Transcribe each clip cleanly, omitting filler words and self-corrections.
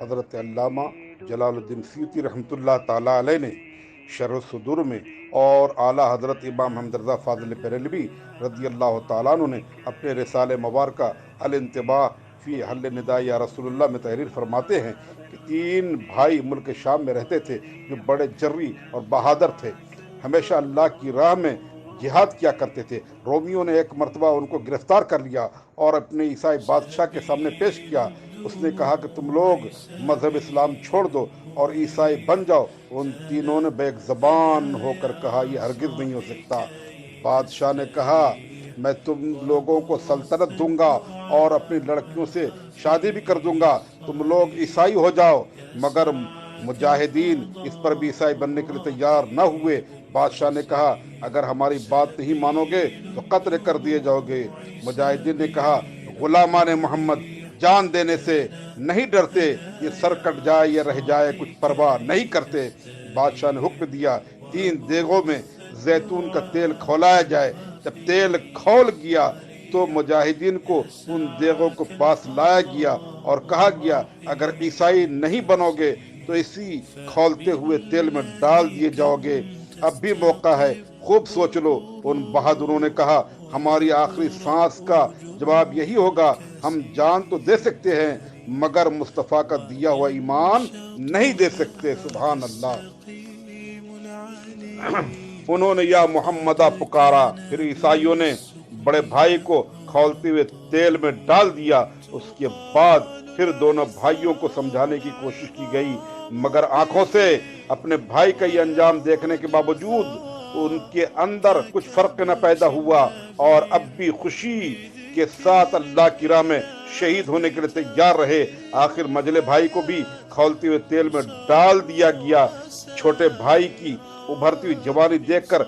حضرت علامہ جلال الدین سیوطی رحمۃ اللہ تعالیٰ علیہ نے شرح الصدور میں، اور اعلیٰ حضرت امام حمد رضا فاضل بریلوی رضی اللہ تعالیٰ عنہ نے اپنے رسالہ مبارکہ الانتباہ فی حل نداء یا رسول اللہ میں تحریر فرماتے ہیں کہ 3 بھائی ملک شام میں رہتے تھے جو بڑے جری اور بہادر تھے، ہمیشہ اللہ کی راہ میں جہاد کیا کرتے تھے۔ رومیوں نے ایک مرتبہ ان کو گرفتار کر لیا اور اپنے عیسائی بادشاہ کے سامنے پیش کیا۔ اس نے کہا کہ تم لوگ مذہب اسلام چھوڑ دو اور عیسائی بن جاؤ۔ ان تینوں نے بیک زبان ہو کر کہا یہ ہرگز نہیں ہو سکتا۔ بادشاہ نے کہا میں تم لوگوں کو سلطنت دوں گا اور اپنی لڑکیوں سے شادی بھی کر دوں گا، تم لوگ عیسائی ہو جاؤ۔ مگر مجاہدین اس پر بھی عیسائی بننے کے لیے تیار نہ ہوئے۔ بادشاہ نے کہا اگر ہماری بات نہیں مانو گے تو قتل کر دیے جاؤ گے۔ مجاہدین نے کہا غلامان محمد جان دینے سے نہیں ڈرتے، یہ سر کٹ جائے یا رہ جائے کچھ پرواہ نہیں کرتے۔ بادشاہ نے حکم دیا 3 دیگوں میں زیتون کا تیل کھولایا جائے۔ جب تیل کھول گیا تو مجاہدین کو ان دیگوں کو پاس لایا گیا اور کہا گیا اگر عیسائی نہیں بنو گے تو اسی کھولتے ہوئے تیل میں ڈال دیے جاؤ گے، اب بھی موقع ہے، خوب سوچ لو۔ ان بہادروں نے کہا ہماری آخری سانس کا جواب یہی ہوگا، ہم جان تو دے سکتے ہیں مگر مصطفیٰ کا دیا ہوا ایمان نہیں دے سکتے۔ سبحان اللہ۔ انہوں نے یا محمدہ پکارا، پھر عیسائیوں نے بڑے بھائی کو کھولتے ہوئے تیل میں ڈال دیا۔ اس کے بعد پھر دونوں بھائیوں کو سمجھانے کی کوشش کی گئی مگر آنکھوں سے اپنے بھائی کا یہ انجام دیکھنے کے باوجود ان کے اندر کچھ فرق نہ پیدا ہوا اور اب بھی خوشی کے ساتھ اللہ کی راہ میں شہید ہونے کے لیے تیار رہے۔ آخر مجلے بھائی کو بھی کھولتے ہوئے تیل میں ڈال دیا گیا۔ چھوٹے بھائی کی ابھرتی ہوئی جوانی دیکھ کر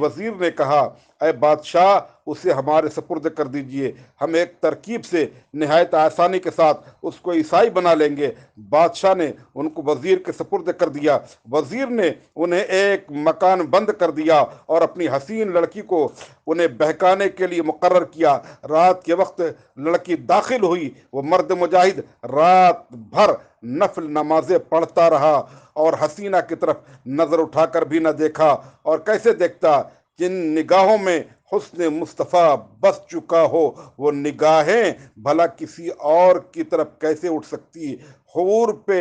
وزیر نے کہا اے بادشاہ اسے ہمارے سپرد کر دیجئے، ہم ایک ترکیب سے نہایت آسانی کے ساتھ اس کو عیسائی بنا لیں گے۔ بادشاہ نے ان کو وزیر کے سپرد کر دیا۔ وزیر نے انہیں ایک مکان بند کر دیا اور اپنی حسین لڑکی کو انہیں بہکانے کے لیے مقرر کیا۔ رات کے وقت لڑکی داخل ہوئی، وہ مرد مجاہد رات بھر نفل نمازیں پڑھتا رہا اور حسینہ کی طرف نظر اٹھا کر بھی نہ دیکھا، اور کیسے دیکھتا جن نگاہوں میں حسن مصطفیٰ بس چکا ہو وہ نگاہیں بھلا کسی اور کی طرف کیسے اٹھ سکتی۔ حور پہ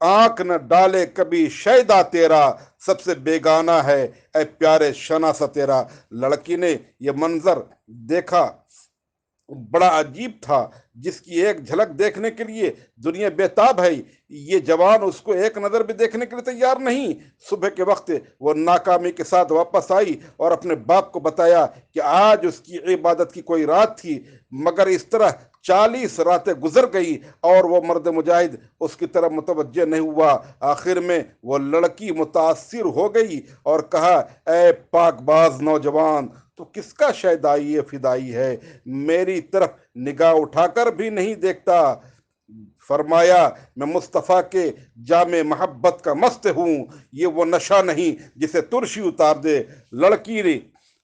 آنکھ نہ ڈالے کبھی شیدا تیرا، سب سے بیگانہ ہے اے پیارے شناسا تیرا۔ لڑکی نے یہ منظر دیکھا بڑا عجیب تھا، جس کی ایک جھلک دیکھنے کے لیے دنیا بےتاب ہے، یہ جوان اس کو ایک نظر بھی دیکھنے کے لیے تیار نہیں۔ صبح کے وقت وہ ناکامی کے ساتھ واپس آئی اور اپنے باپ کو بتایا کہ آج اس کی عبادت کی کوئی رات تھی، مگر اس طرح 40 راتیں گزر گئی اور وہ مرد مجاہد اس کی طرف متوجہ نہیں ہوا۔ آخر میں وہ لڑکی متاثر ہو گئی اور کہا اے پاک باز نوجوان، تو کس کا شیدائی فدائی ہے، میری طرف نگاہ اٹھا کر بھی نہیں دیکھتا۔ فرمایا میں مصطفیٰ کے جام محبت کا مست ہوں، یہ وہ نشہ نہیں جسے ترشی اتار دے۔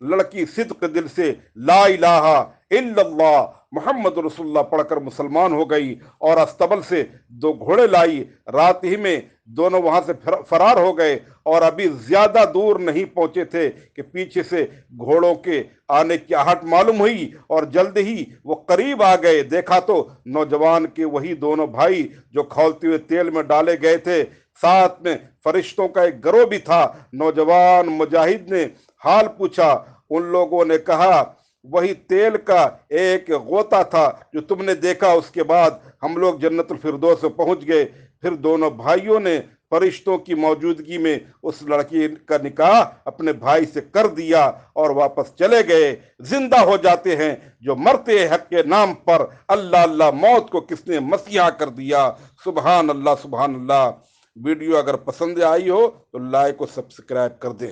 لڑکی صدق دل سے لا الہ الا اللہ محمد رسول اللہ پڑھ کر مسلمان ہو گئی اور استبل سے 2 گھوڑے لائی۔ رات ہی میں دونوں وہاں سے فرار ہو گئے اور ابھی زیادہ دور نہیں پہنچے تھے کہ پیچھے سے گھوڑوں کے آنے کی آہٹ معلوم ہوئی اور جلد ہی وہ قریب آ گئے۔ دیکھا تو نوجوان کے وہی دونوں بھائی جو کھولتے ہوئے تیل میں ڈالے گئے تھے، ساتھ میں فرشتوں کا ایک گروہ بھی تھا۔ نوجوان مجاہد نے حال پوچھا، ان لوگوں نے کہا وہی تیل کا ایک غوطہ تھا جو تم نے دیکھا، اس کے بعد ہم لوگ جنت الفردوس پہنچ گئے۔ پھر دونوں بھائیوں نے فرشتوں کی موجودگی میں اس لڑکی کا نکاح اپنے بھائی سے کر دیا اور واپس چلے گئے۔ زندہ ہو جاتے ہیں جو مرتے حق کے نام پر، اللہ اللہ موت کو کس نے مسیحا کر دیا۔ سبحان اللہ سبحان اللہ۔ ویڈیو اگر پسند آئی ہو تو لائک اور سبسکرائب کر دیں۔